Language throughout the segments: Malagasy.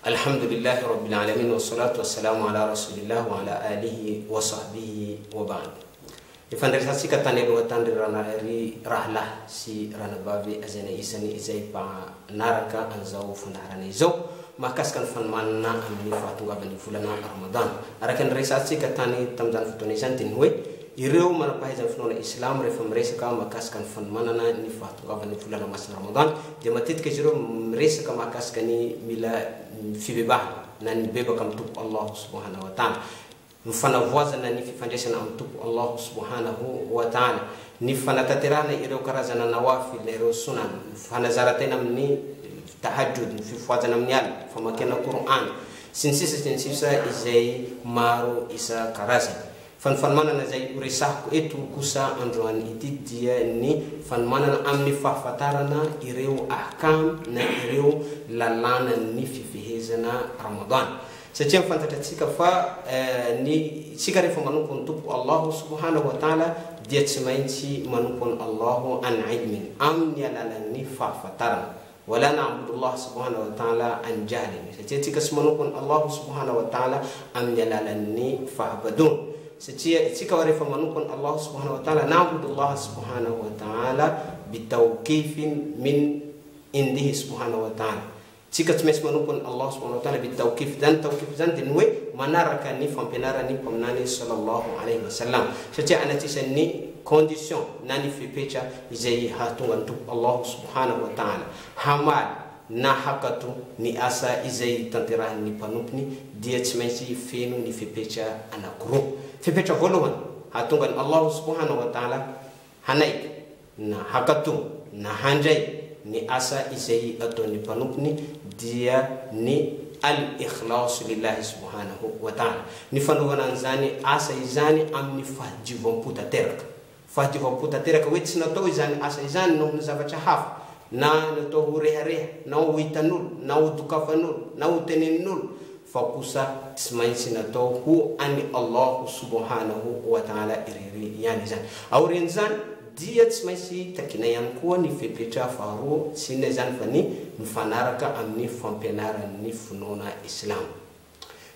الحمد لله رب العالمين والصلاة والسلام على رسول الله وعلى آله وصحبه وبعد. Ifandresasi katane do tandre rana ri rahlah si rana babe azana isani izai pa naraka anzau fundarane zo makaskan fan manna amni fatunga bani fulana Ramadan arakan resasi katane tamdan futone santin we ireu mana pahizan funona Islam refamresa ka makaskan fan manana ni fatunga bani fulana mas Ramadan de matit ke jiro mresa ka makaskani mila fibeba nan beba kam tup Allah subhanahu wa ta'ala mfana voza na ni fifandesha na mtupu Allah subhanahu wa ta'ala ni fana tatirana ilo karaza na nawafil ilo sunan fana zaratena mni tahajjud fifuaza na mnyali famakena Qur'an sinsisa izai maru isa karaza fanmana na zai urisah etu kusa androan itidia ni fanmana na amni fafatarana ireu ahkam na ireu lalana ni fifihizana Ramadan setiap fantatika fa ni sikare fa manupun tupu Allah subhanahu wa ta'ala dia semainci manupun Allah an ilmin am yalala ni fa fatara wala na'budu Allah subhanahu wa ta'ala an jahli setiap manupun Allah subhanahu wa ta'ala am yalala ni fa badun setiap sikare fa manupun Allah subhanahu wa ta'ala na'budu Allah subhanahu wa ta'ala bitawqifin min indihi subhanahu wa ta'ala Jika manupun Allah subhanahu wa ta'ala bitawqif dan dinwe manaraka ni fampenara ni pamnani sallallahu alaihi wasallam setiap anatisa ni condition nani fipecha izai hatungan tu Allah subhanahu wa ta'ala hamal na hakatu ni asa izai tantira ni panupni dia tsimesi fenu ni fipecha anakru fipecha voluman hatungan Allah subhanahu wa ta'ala hanai na hakatu na hanjai ni asa izai atau ni panupni dia ni al-ikhlas lillahi subhanahu wa ta'ala ni fanuwanan zani asa izani am ni fajivon puta teraka wetsina to izani asa izani no zavacha hafa na to hurehare na witanul na utukafanul na uteninul fokusa smaisi na to hu ani Allah subhanahu wa ta'ala iriri yani zan auren zan dia smaisi takinayan ko ni fepecha faru sinezan fani mfanaraka amni fampenara ni funona Islam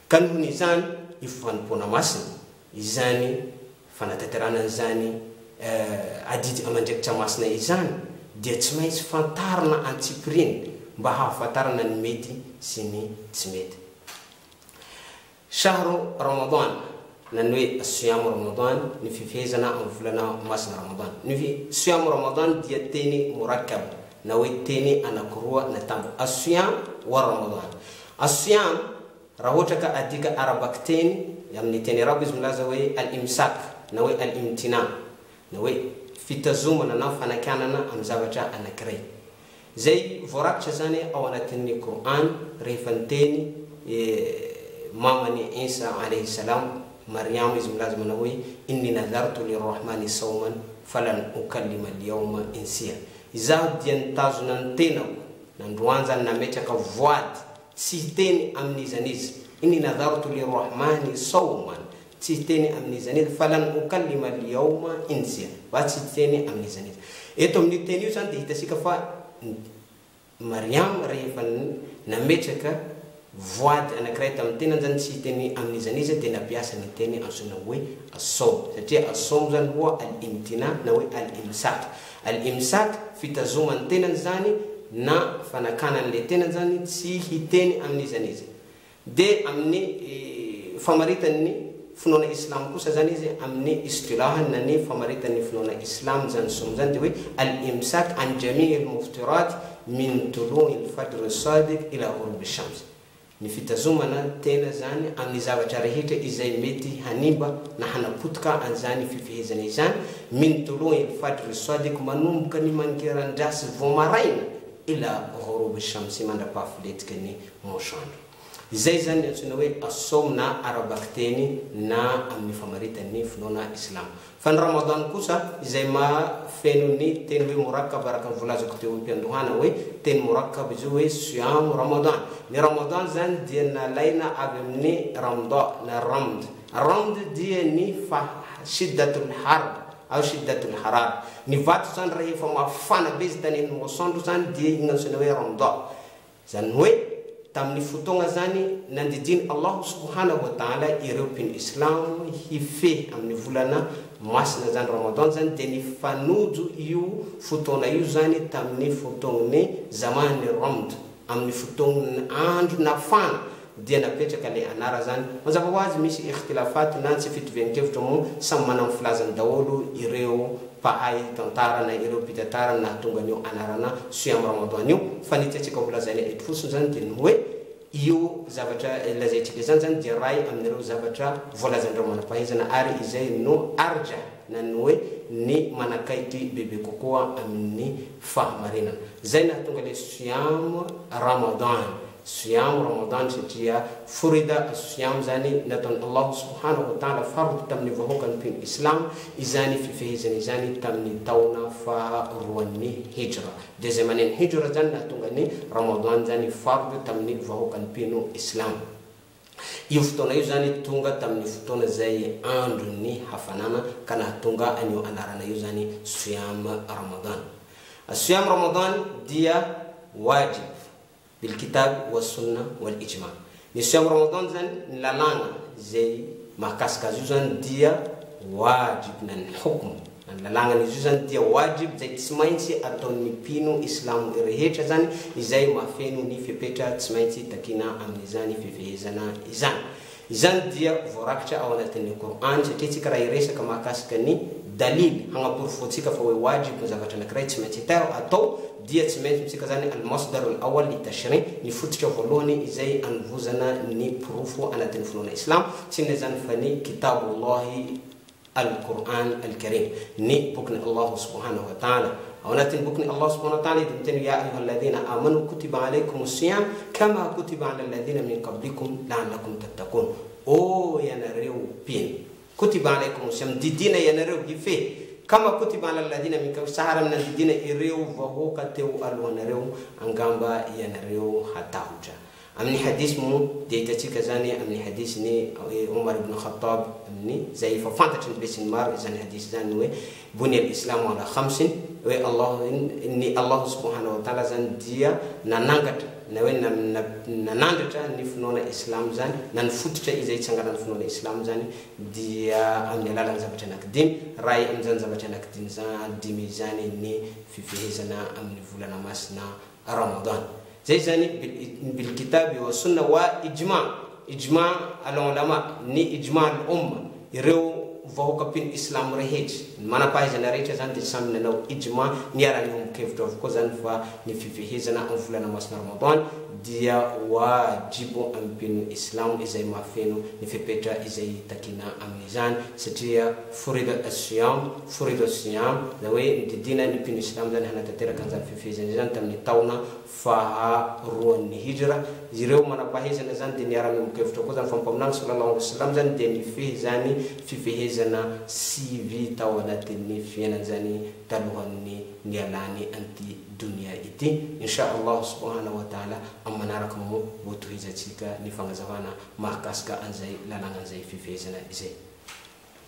kan hunizan ifan pona masin izani fanataterana zani aditi amanjek chamasna izan dia smaisi fantarna antiprin baha fatarna meti sini tsmet shahru ramadan nanwe siyam ramadan ni fi fezana fulana mas ramadan ni fi siyam ramadan dia teni murakkab nawe teni anakurwa na tambo asiyam wa ramadan asiyam rawotaka adika arabakteni yamni teni rabbi zulazawi al imsak nawe al imtina nawe fitazuma na nafana kanana amzabacha anakrai zai vorak chazane awana teni Qur'an refanteni mama ni Isa alayhi salam Maryam izmlazima nawi inni nadhartu lirrahmani sawman falan ukallima alyawma insiya izah dian tazunan tena nan duanza na mecha ka voad siteni amnizaniz inni nadhartu lirrahmani sawman siteni amnizaniz falan ukallima alyawma insiya wa siteni amnizaniz eto mniteni usan hitasika fa Maryam rehefan na mecha ka voad anakreta mtena zan siteni amnizaniza tena biasa ni teni asuna we asom satia asom zan huwa al-imtina na we al-imsak fitazuma tena zani na fanakana le tena zani si hiteni amnizaniza de amni famarita ni funona Islam kusa zanize amni istilahan nani famarita ni funona Islam zan somzan de we al-imsak an jami' al-muftirat min tulu' al-fajr as-sadiq ila ghurub ash-shams ni fitazuma na tena zani amnizava charehite izai meti haniba na hanaputka anzani fifihizani zan min tulu' al-fajr as-sadiq manum kani mankiran das vomaraina ila ghurub ash-shams manda paflet kani moshan izai zani tunawe asom na arabakteni na amni famarita ni funona Islam fan Ramadan kusa izai ma fenuni tenwe murakkab barakan fulazo kutu pianduhana we ten murakkab juwe siyam Ramadan ni Ramadan zan dia na laina abni ramda na ramd dia ni fa shiddatul harb au shiddatul harar ni vat san rahi fa ma fana bezdan in mosondu zan dia ingan sunawe ramda zan we tamni fotoagna zany nandidiny Allah subhanahu wa ta'ala ireo mpino islam hife amin'ny volana masina zany Ramadan zany de nifanojo io fotoana io zany tamin'ny fotoagny zamany ramd amin'ny fotoagny andro nafana dia napetraka le anara zany mazava ho azy misy ikhtilafat na tsy fitovian-kevitra mo samy manana filazany daholo ireo pahay tantara na ireo pitatara na tonga anio anarana siam Ramadan io fa nitsika holazaina eto fotsiny zany de hoe io zavatra lazaitsika zany zany dia ray amin'ireo zavatra volazan'ireo manam-pahezana ary izay no arja na ny hoe ny manakaiky bebe kokoa amin'ny fahamarinana zay nahatonga le siam Ramadan siyam Ramadan satria furida siyam zany nataony Allah subhanahu wa ta'ala fardu tamin'ny vahoakany mpino islam izany fifehezany zany tamin'ny taona faharoan'ny hijra deuxième année hijra zany nahatonga ny Ramadan zany fardu tamin'ny vahoakany mpino islam io fotoana io zany tonga tamin'ny fotoana zay andron'ny hafanana ka nahatonga anio anarana io zany siyam Ramadan siyam Ramadan dia wajib بالكتاب والسنة والإجماع نسيم رمضان زن للانا زي ما كاسكازو زن ديا واجب نحكم للانا نزو زن ديا واجب زي تسمعينسي أتون نبينو إسلام إرهيج زن زي ما فينو نيفي بيتا تسمعينسي تكينا أمنزاني في فيزانا إزان ديا فراكشا أو نتني القرآن ستيتي كرا يريسا كما كاسكني دليل هنگا برفوتيكا فهو واجب مزافتنا كراي تسمعينسي تارو أتو dia tsy maintsy mtsikazany al-masdar al-awwal litashri ny fototra voalohany izay anvozana ny profo anatin'ny finoana islam tsy zany fa ny kitabullahi al-Quran al-Karim ny bokny Allah subhanahu wa ta'ala ao anatin'ny bokny Allah subhanahu wa ta'ala miteny ya ayyuhalladhina amanu kutiba alaykumus siyam kama kutiba alal ladhina min qablikum la'allakum tattaqun o yanareo pin kutiba alaykumus siyam didina yanareo hife kama kutiba alal ladhina min sahara min didina ireo vahoaka teo alohanareo angamba yanareo hatahotra amni hadith mu de itatsika zany amni hadith ni Umar ibn Khattab amni zay fa fantatry ny besin mar zany hadith zany hoe bunya al-islam ala khamsin wa Allah inni Allah subhanahu wa ta'ala zany dia nanangatra na hoe nanandatra ny finoana islam zany nan fototra izay tsangana ny finoana islam zany dia amin'ny alalan'ny zavatra anankidimy ray amin'izany zavatra anankidimy dimy zany ny fifehezana amin'ny volana masina Ramadan zay zany bil kitabi wa sunna wa ijma al-ulama ni ijma al-umma ireo vahoaka pino islam rehetra manapahezana rehetra zany de samy nanao ijma niarany mokevitra avokoa zany fa ny fifehezana amin'ny volana masina Ramadan dia wajibu amin'ny pino islam izay mafeno ny fepetra izay takina amin'izany satria furida as-siyam na hoe didina ny pino islam zany hanatanteraka an'izany fifehezana zany tamin'ny taona faharoan'ny hijra ireo manapahezana zany de niarany mokevitra koa zany fa mpaminany sallallahu alaihi wasallam zany de nife zany fifehezana sivy tao anatin'ny fiainana zany talohan'ny nialany anty dunia ity insha Allah subhanahu wa ta'ala amanaraka mo botohizatsika ny fagnazavana mahakasika an'izay lalagna an'izay fifehezana izay